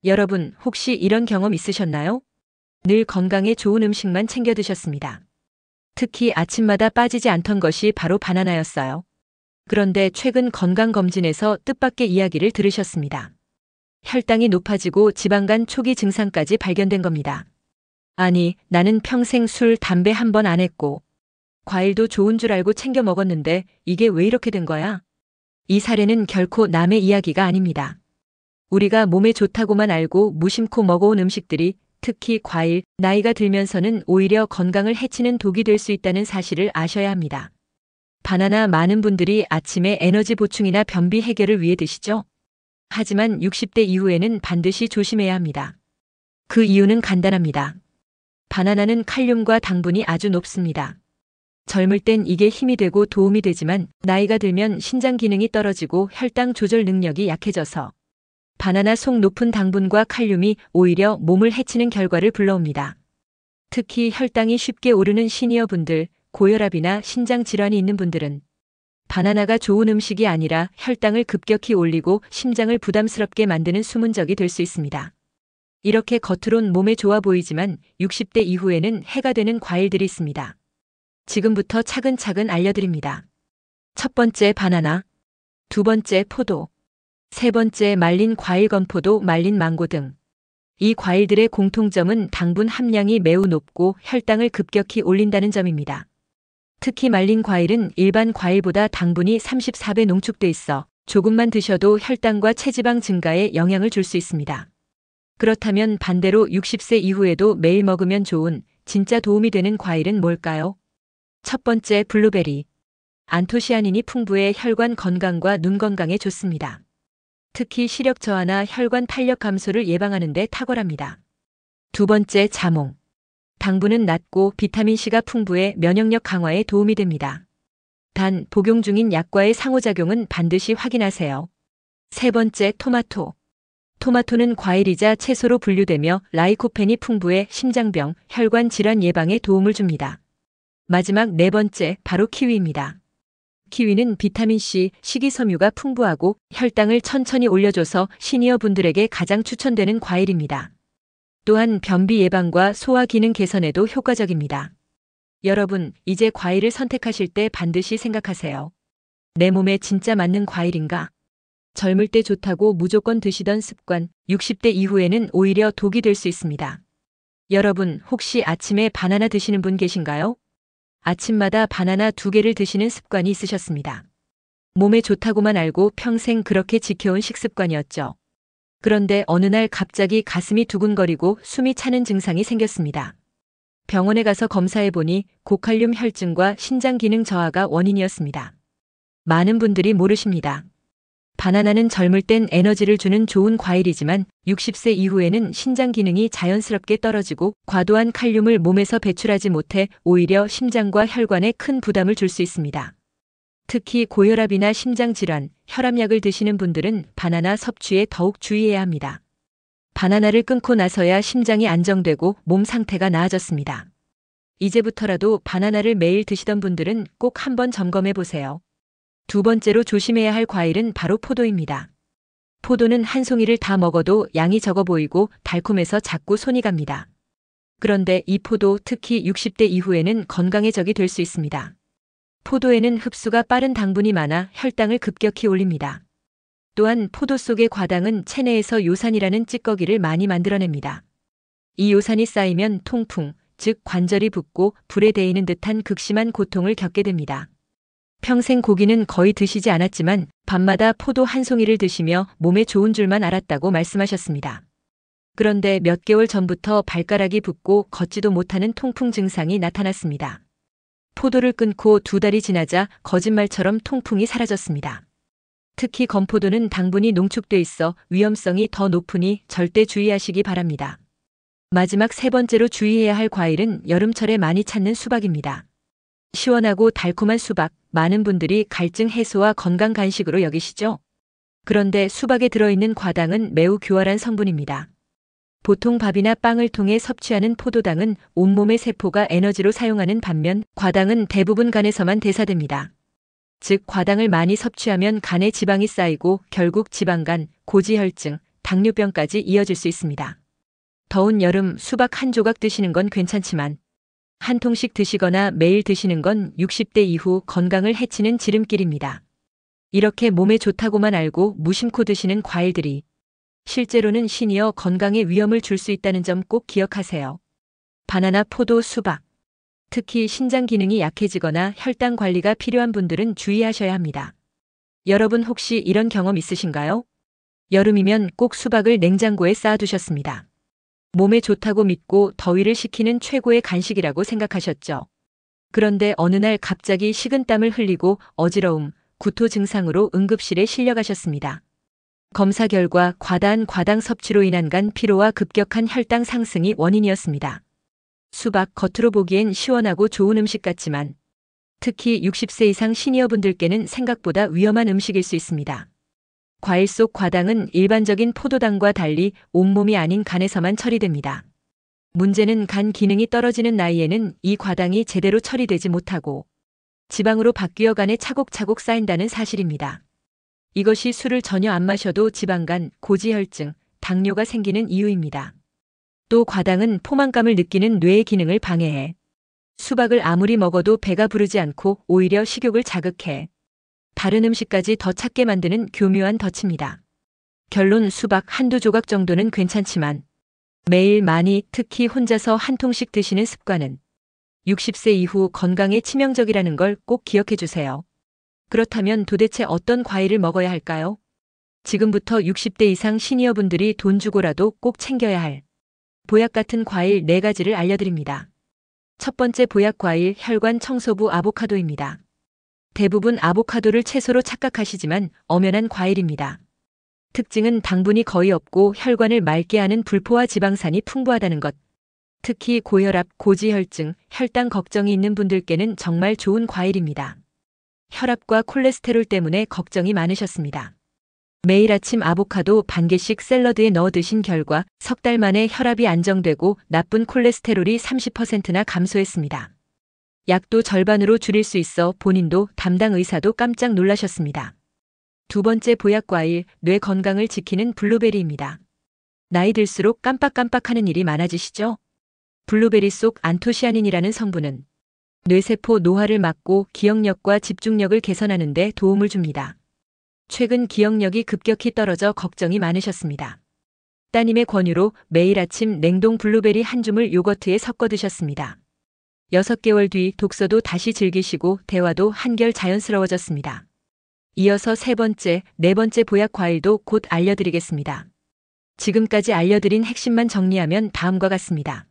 여러분, 혹시 이런 경험 있으셨나요? 늘 건강에 좋은 음식만 챙겨 드셨습니다. 특히 아침마다 빠지지 않던 것이 바로 바나나였어요. 그런데 최근 건강검진에서 뜻밖의 이야기를 들으셨습니다. 혈당이 높아지고 지방간 초기 증상까지 발견된 겁니다. 아니, 나는 평생 술, 담배 한 번 안 했고, 과일도 좋은 줄 알고 챙겨 먹었는데 이게 왜 이렇게 된 거야? 이 사례는 결코 남의 이야기가 아닙니다. 우리가 몸에 좋다고만 알고 무심코 먹어온 음식들이 특히 과일, 나이가 들면서는 오히려 건강을 해치는 독이 될 수 있다는 사실을 아셔야 합니다. 바나나 많은 분들이 아침에 에너지 보충이나 변비 해결을 위해 드시죠? 하지만 60대 이후에는 반드시 조심해야 합니다. 그 이유는 간단합니다. 바나나는 칼륨과 당분이 아주 높습니다. 젊을 땐 이게 힘이 되고 도움이 되지만 나이가 들면 신장 기능이 떨어지고 혈당 조절 능력이 약해져서 바나나 속 높은 당분과 칼륨이 오히려 몸을 해치는 결과를 불러옵니다. 특히 혈당이 쉽게 오르는 시니어분들, 고혈압이나 신장 질환이 있는 분들은 바나나가 좋은 음식이 아니라 혈당을 급격히 올리고 심장을 부담스럽게 만드는 수문적이 될 수 있습니다. 이렇게 겉으론 몸에 좋아 보이지만 60대 이후에는 해가 되는 과일들이 있습니다. 지금부터 차근차근 알려드립니다. 첫 번째 바나나, 두 번째 포도, 세 번째 말린 과일 건포도, 말린 망고 등. 이 과일들의 공통점은 당분 함량이 매우 높고 혈당을 급격히 올린다는 점입니다. 특히 말린 과일은 일반 과일보다 당분이 34배 농축돼 있어 조금만 드셔도 혈당과 체지방 증가에 영향을 줄 수 있습니다. 그렇다면 반대로 60세 이후에도 매일 먹으면 좋은, 진짜 도움이 되는 과일은 뭘까요? 첫 번째 블루베리. 안토시아닌이 풍부해 혈관 건강과 눈 건강에 좋습니다. 특히 시력 저하나 혈관 탄력 감소를 예방하는 데 탁월합니다. 두 번째 자몽. 당분은 낮고 비타민C가 풍부해 면역력 강화에 도움이 됩니다. 단, 복용 중인 약과의 상호작용은 반드시 확인하세요. 세 번째 토마토. 토마토는 과일이자 채소로 분류되며 라이코펜이 풍부해 심장병, 혈관 질환 예방에 도움을 줍니다. 마지막 네 번째, 바로 키위입니다. 키위는 비타민C, 식이섬유가 풍부하고 혈당을 천천히 올려줘서 시니어 분들에게 가장 추천되는 과일입니다. 또한 변비 예방과 소화 기능 개선에도 효과적입니다. 여러분, 이제 과일을 선택하실 때 반드시 생각하세요. 내 몸에 진짜 맞는 과일인가? 젊을 때 좋다고 무조건 드시던 습관, 60대 이후에는 오히려 독이 될 수 있습니다. 여러분, 혹시 아침에 바나나 드시는 분 계신가요? 아침마다 바나나 2개를 드시는 습관이 있으셨습니다. 몸에 좋다고만 알고 평생 그렇게 지켜온 식습관이었죠. 그런데 어느 날 갑자기 가슴이 두근거리고 숨이 차는 증상이 생겼습니다. 병원에 가서 검사해보니 고칼륨 혈증과 신장 기능 저하가 원인이었습니다. 많은 분들이 모르십니다. 바나나는 젊을 땐 에너지를 주는 좋은 과일이지만 60세 이후에는 신장 기능이 자연스럽게 떨어지고 과도한 칼륨을 몸에서 배출하지 못해 오히려 심장과 혈관에 큰 부담을 줄 수 있습니다. 특히 고혈압이나 심장질환, 혈압약을 드시는 분들은 바나나 섭취에 더욱 주의해야 합니다. 바나나를 끊고 나서야 심장이 안정되고 몸 상태가 나아졌습니다. 이제부터라도 바나나를 매일 드시던 분들은 꼭 한번 점검해 보세요. 두 번째로 조심해야 할 과일은 바로 포도입니다. 포도는 한 송이를 다 먹어도 양이 적어 보이고 달콤해서 자꾸 손이 갑니다. 그런데 이 포도, 특히 60대 이후에는 건강의 적이 될 수 있습니다. 포도에는 흡수가 빠른 당분이 많아 혈당을 급격히 올립니다. 또한 포도 속의 과당은 체내에서 요산이라는 찌꺼기를 많이 만들어냅니다. 이 요산이 쌓이면 통풍, 즉 관절이 붓고 불에 데이는 듯한 극심한 고통을 겪게 됩니다. 평생 고기는 거의 드시지 않았지만 밤마다 포도 한 송이를 드시며 몸에 좋은 줄만 알았다고 말씀하셨습니다. 그런데 몇 개월 전부터 발가락이 붓고 걷지도 못하는 통풍 증상이 나타났습니다. 포도를 끊고 2달이 지나자 거짓말처럼 통풍이 사라졌습니다. 특히 건포도는 당분이 농축돼 있어 위험성이 더 높으니 절대 주의하시기 바랍니다. 마지막 세 번째로 주의해야 할 과일은 여름철에 많이 찾는 수박입니다. 시원하고 달콤한 수박, 많은 분들이 갈증 해소와 건강 간식으로 여기시죠? 그런데 수박에 들어있는 과당은 매우 교활한 성분입니다. 보통 밥이나 빵을 통해 섭취하는 포도당은 온몸의 세포가 에너지로 사용하는 반면 과당은 대부분 간에서만 대사됩니다. 즉 과당을 많이 섭취하면 간에 지방이 쌓이고 결국 지방간, 고지혈증, 당뇨병까지 이어질 수 있습니다. 더운 여름 수박 한 조각 드시는 건 괜찮지만 한 통씩 드시거나 매일 드시는 건 60대 이후 건강을 해치는 지름길입니다. 이렇게 몸에 좋다고만 알고 무심코 드시는 과일들이 실제로는 시니어 건강에 위험을 줄 수 있다는 점 꼭 기억하세요. 바나나, 포도, 수박. 특히 신장 기능이 약해지거나 혈당 관리가 필요한 분들은 주의하셔야 합니다. 여러분 혹시 이런 경험 있으신가요? 여름이면 꼭 수박을 냉장고에 쌓아두셨습니다. 몸에 좋다고 믿고 더위를 식히는 최고의 간식이라고 생각하셨죠. 그런데 어느 날 갑자기 식은땀을 흘리고 어지러움, 구토 증상으로 응급실에 실려가셨습니다. 검사 결과 과다한 과당 섭취로 인한 간 피로와 급격한 혈당 상승이 원인이었습니다. 수박 겉으로 보기엔 시원하고 좋은 음식 같지만 특히 60세 이상 시니어분들께는 생각보다 위험한 음식일 수 있습니다. 과일 속 과당은 일반적인 포도당과 달리 온몸이 아닌 간에서만 처리됩니다. 문제는 간 기능이 떨어지는 나이에는 이 과당이 제대로 처리되지 못하고 지방으로 바뀌어 간에 차곡차곡 쌓인다는 사실입니다. 이것이 술을 전혀 안 마셔도 지방간, 고지혈증, 당뇨가 생기는 이유입니다. 또 과당은 포만감을 느끼는 뇌의 기능을 방해해 수박을 아무리 먹어도 배가 부르지 않고 오히려 식욕을 자극해 다른 음식까지 더 찾게 만드는 교묘한 덫입니다. 결론 수박 한두 조각 정도는 괜찮지만 매일 많이 특히 혼자서 한 통씩 드시는 습관은 60세 이후 건강에 치명적이라는 걸 꼭 기억해 주세요. 그렇다면 도대체 어떤 과일을 먹어야 할까요? 지금부터 60대 이상 시니어분들이 돈 주고라도 꼭 챙겨야 할 보약 같은 과일 4가지를 알려드립니다. 첫 번째 보약 과일 혈관 청소부 아보카도입니다. 대부분 아보카도를 채소로 착각하시지만 엄연한 과일입니다. 특징은 당분이 거의 없고 혈관을 맑게 하는 불포화 지방산이 풍부하다는 것. 특히 고혈압, 고지혈증, 혈당 걱정이 있는 분들께는 정말 좋은 과일입니다. 혈압과 콜레스테롤 때문에 걱정이 많으셨습니다. 매일 아침 아보카도 반 개씩 샐러드에 넣어 드신 결과 석 달 만에 혈압이 안정되고 나쁜 콜레스테롤이 30%나 감소했습니다. 약도 절반으로 줄일 수 있어 본인도 담당 의사도 깜짝 놀라셨습니다. 두 번째 보약 과일, 뇌 건강을 지키는 블루베리입니다. 나이 들수록 깜빡깜빡하는 일이 많아지시죠? 블루베리 속 안토시아닌이라는 성분은 뇌세포 노화를 막고 기억력과 집중력을 개선하는 데 도움을 줍니다. 최근 기억력이 급격히 떨어져 걱정이 많으셨습니다. 따님의 권유로 매일 아침 냉동 블루베리 한 줌을 요거트에 섞어 드셨습니다. 6개월 뒤 독서도 다시 즐기시고 대화도 한결 자연스러워졌습니다. 이어서 세 번째, 네 번째 보약 과일도 곧 알려드리겠습니다. 지금까지 알려드린 핵심만 정리하면 다음과 같습니다.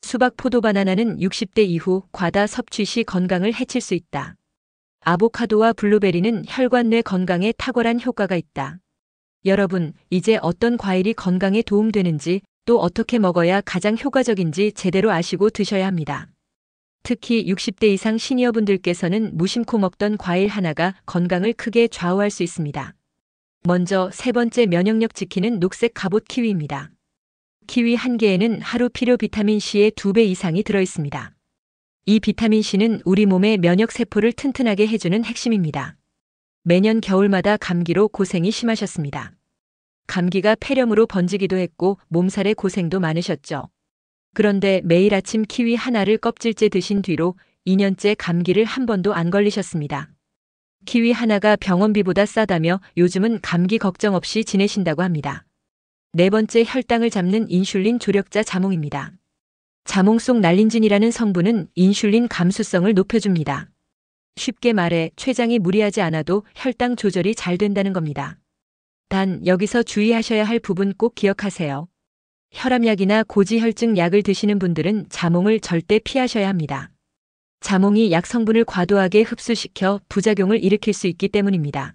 수박, 포도, 바나나는 60대 이후 과다 섭취 시 건강을 해칠 수 있다. 아보카도와 블루베리는 혈관 뇌 건강에 탁월한 효과가 있다. 여러분, 이제 어떤 과일이 건강에 도움되는지 또 어떻게 먹어야 가장 효과적인지 제대로 아시고 드셔야 합니다. 특히 60대 이상 시니어분들께서는 무심코 먹던 과일 하나가 건강을 크게 좌우할 수 있습니다. 먼저 세 번째 면역력 지키는 녹색 갑옷 키위입니다. 키위 한 개에는 하루 필요 비타민C의 2배 이상이 들어있습니다. 이 비타민C는 우리 몸의 면역세포를 튼튼하게 해주는 핵심입니다. 매년 겨울마다 감기로 고생이 심하셨습니다. 감기가 폐렴으로 번지기도 했고 몸살에 고생도 많으셨죠. 그런데 매일 아침 키위 하나를 껍질째 드신 뒤로 2년째 감기를 한 번도 안 걸리셨습니다. 키위 하나가 병원비보다 싸다며 요즘은 감기 걱정 없이 지내신다고 합니다. 네 번째 혈당을 잡는 인슐린 조력자 자몽입니다. 자몽 속 날린진이라는 성분은 인슐린 감수성을 높여줍니다. 쉽게 말해 췌장이 무리하지 않아도 혈당 조절이 잘 된다는 겁니다. 단 여기서 주의하셔야 할 부분 꼭 기억하세요. 혈압약이나 고지혈증 약을 드시는 분들은 자몽을 절대 피하셔야 합니다. 자몽이 약 성분을 과도하게 흡수시켜 부작용을 일으킬 수 있기 때문입니다.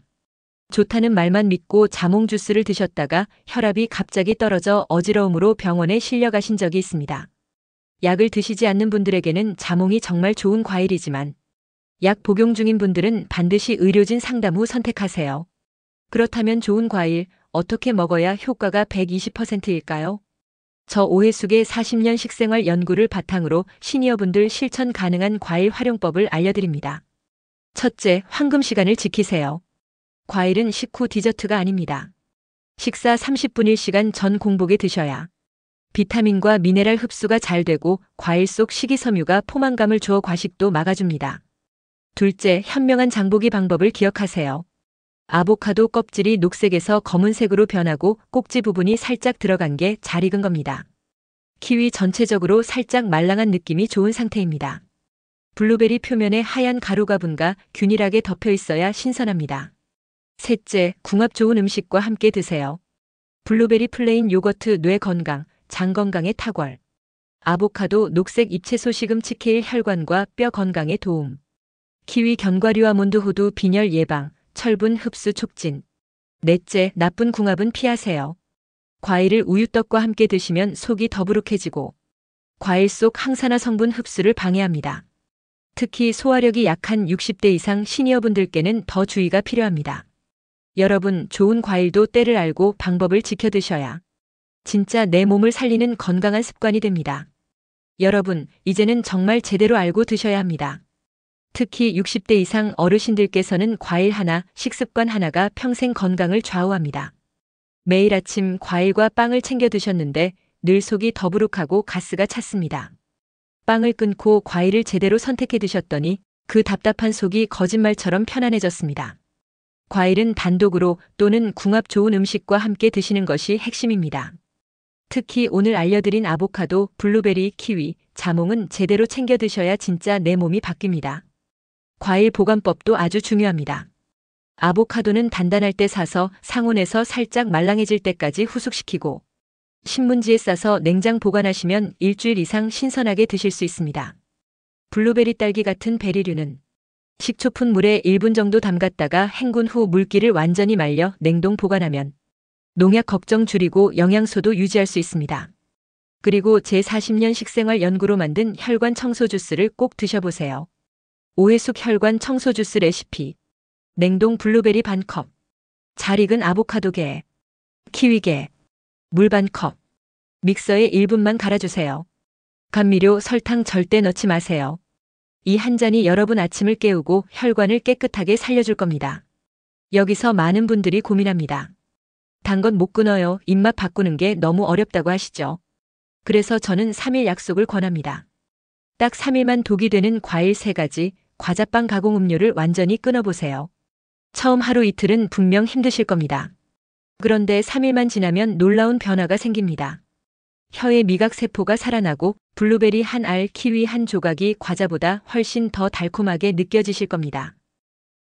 좋다는 말만 믿고 자몽 주스를 드셨다가 혈압이 갑자기 떨어져 어지러움으로 병원에 실려가신 적이 있습니다. 약을 드시지 않는 분들에게는 자몽이 정말 좋은 과일이지만 약 복용 중인 분들은 반드시 의료진 상담 후 선택하세요. 그렇다면 좋은 과일 어떻게 먹어야 효과가 120%일까요? 저 오해숙의 40년 식생활 연구를 바탕으로 시니어분들 실천 가능한 과일 활용법을 알려드립니다. 첫째, 황금 시간을 지키세요. 과일은 식후 디저트가 아닙니다. 식사 30분 1시간 전 공복에 드셔야 비타민과 미네랄 흡수가 잘 되고 과일 속 식이섬유가 포만감을 주어 과식도 막아줍니다. 둘째, 현명한 장보기 방법을 기억하세요. 아보카도 껍질이 녹색에서 검은색으로 변하고 꼭지 부분이 살짝 들어간 게 잘 익은 겁니다. 키위 전체적으로 살짝 말랑한 느낌이 좋은 상태입니다. 블루베리 표면에 하얀 가루가분과 균일하게 덮여 있어야 신선합니다. 셋째, 궁합 좋은 음식과 함께 드세요. 블루베리 플레인 요거트 뇌 건강, 장 건강에 탁월. 아보카도 녹색 잎채소 시금치 케일 혈관과 뼈 건강에 도움. 키위 견과류 아몬드 호두 빈혈 예방, 철분 흡수 촉진. 넷째, 나쁜 궁합은 피하세요. 과일을 우유떡과 함께 드시면 속이 더부룩해지고 과일 속 항산화 성분 흡수를 방해합니다. 특히 소화력이 약한 60대 이상 시니어분들께는 더 주의가 필요합니다. 여러분, 좋은 과일도 때를 알고 방법을 지켜 드셔야 진짜 내 몸을 살리는 건강한 습관이 됩니다. 여러분, 이제는 정말 제대로 알고 드셔야 합니다. 특히 60대 이상 어르신들께서는 과일 하나, 식습관 하나가 평생 건강을 좌우합니다. 매일 아침 과일과 빵을 챙겨 드셨는데 늘 속이 더부룩하고 가스가 찼습니다. 빵을 끊고 과일을 제대로 선택해 드셨더니 그 답답한 속이 거짓말처럼 편안해졌습니다. 과일은 단독으로 또는 궁합 좋은 음식과 함께 드시는 것이 핵심입니다. 특히 오늘 알려드린 아보카도, 블루베리, 키위, 자몽은 제대로 챙겨 드셔야 진짜 내 몸이 바뀝니다. 과일 보관법도 아주 중요합니다. 아보카도는 단단할 때 사서 상온에서 살짝 말랑해질 때까지 후숙시키고 신문지에 싸서 냉장 보관하시면 일주일 이상 신선하게 드실 수 있습니다. 블루베리, 딸기 같은 베리류는 식초푼 물에 1분 정도 담갔다가 헹군 후 물기를 완전히 말려 냉동 보관하면 농약 걱정 줄이고 영양소도 유지할 수 있습니다. 그리고 제40년 식생활 연구로 만든 혈관 청소 주스를 꼭 드셔보세요. 오해숙 혈관 청소 주스 레시피. 냉동 블루베리 반컵, 잘 익은 아보카도개, 키위개, 물 반컵. 믹서에 1분만 갈아주세요. 감미료, 설탕 절대 넣지 마세요. 이 한 잔이 여러분 아침을 깨우고 혈관을 깨끗하게 살려줄 겁니다. 여기서 많은 분들이 고민합니다. 단 건 못 끊어요. 입맛 바꾸는 게 너무 어렵다고 하시죠. 그래서 저는 3일 약속을 권합니다. 딱 3일만 독이 되는 과일 3가지, 과자빵 가공 음료를 완전히 끊어보세요. 처음 하루 이틀은 분명 힘드실 겁니다. 그런데 3일만 지나면 놀라운 변화가 생깁니다. 혀의 미각세포가 살아나고 블루베리 한 알, 키위 한 조각이 과자보다 훨씬 더 달콤하게 느껴지실 겁니다.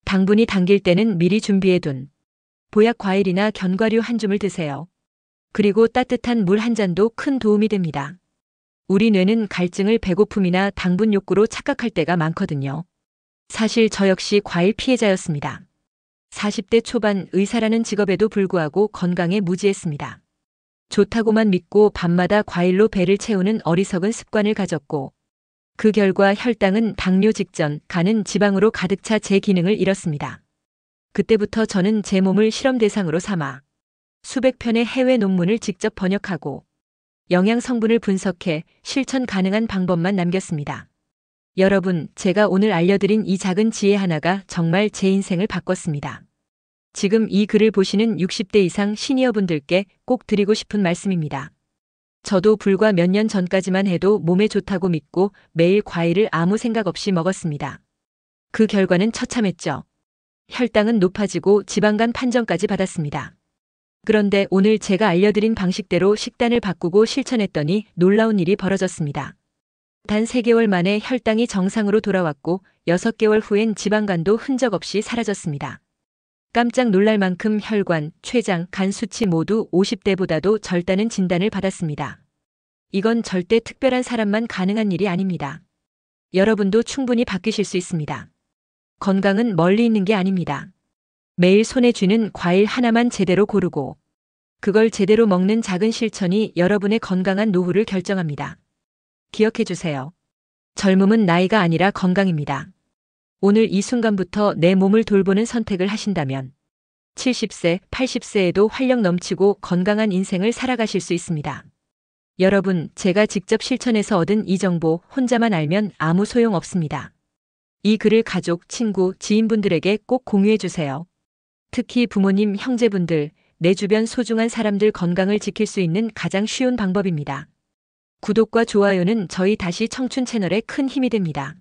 당분이 당길 때는 미리 준비해둔 보약 과일이나 견과류 한 줌을 드세요. 그리고 따뜻한 물 한 잔도 큰 도움이 됩니다. 우리 뇌는 갈증을 배고픔이나 당분 욕구로 착각할 때가 많거든요. 사실 저 역시 과일 피해자였습니다. 40대 초반 의사라는 직업에도 불구하고 건강에 무지했습니다. 좋다고만 믿고 밤마다 과일로 배를 채우는 어리석은 습관을 가졌고 그 결과 혈당은 당뇨 직전, 간은 지방으로 가득 차 제 기능을 잃었습니다. 그때부터 저는 제 몸을 실험 대상으로 삼아 수백 편의 해외 논문을 직접 번역하고 영양 성분을 분석해 실천 가능한 방법만 남겼습니다. 여러분, 제가 오늘 알려드린 이 작은 지혜 하나가 정말 제 인생을 바꿨습니다. 지금 이 글을 보시는 60대 이상 시니어분들께 꼭 드리고 싶은 말씀입니다. 저도 불과 몇 년 전까지만 해도 몸에 좋다고 믿고 매일 과일을 아무 생각 없이 먹었습니다. 그 결과는 처참했죠. 혈당은 높아지고 지방간 판정까지 받았습니다. 그런데 오늘 제가 알려드린 방식대로 식단을 바꾸고 실천했더니 놀라운 일이 벌어졌습니다. 단 3개월 만에 혈당이 정상으로 돌아왔고 6개월 후엔 지방간도 흔적 없이 사라졌습니다. 깜짝 놀랄 만큼 혈관, 췌장, 간 수치 모두 50대보다도 젊다는 진단을 받았습니다. 이건 절대 특별한 사람만 가능한 일이 아닙니다. 여러분도 충분히 바뀌실 수 있습니다. 건강은 멀리 있는 게 아닙니다. 매일 손에 쥐는 과일 하나만 제대로 고르고 그걸 제대로 먹는 작은 실천이 여러분의 건강한 노후를 결정합니다. 기억해 주세요. 젊음은 나이가 아니라 건강입니다. 오늘 이 순간부터 내 몸을 돌보는 선택을 하신다면 70세, 80세에도 활력 넘치고 건강한 인생을 살아가실 수 있습니다. 여러분, 제가 직접 실천해서 얻은 이 정보 혼자만 알면 아무 소용 없습니다. 이 글을 가족, 친구, 지인분들에게 꼭 공유해 주세요. 특히 부모님, 형제분들, 내 주변 소중한 사람들 건강을 지킬 수 있는 가장 쉬운 방법입니다. 구독과 좋아요는 저희 다시 청춘 채널에 큰 힘이 됩니다.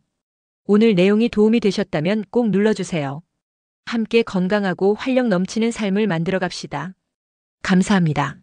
오늘 내용이 도움이 되셨다면 꼭 눌러주세요. 함께 건강하고 활력 넘치는 삶을 만들어 갑시다. 감사합니다.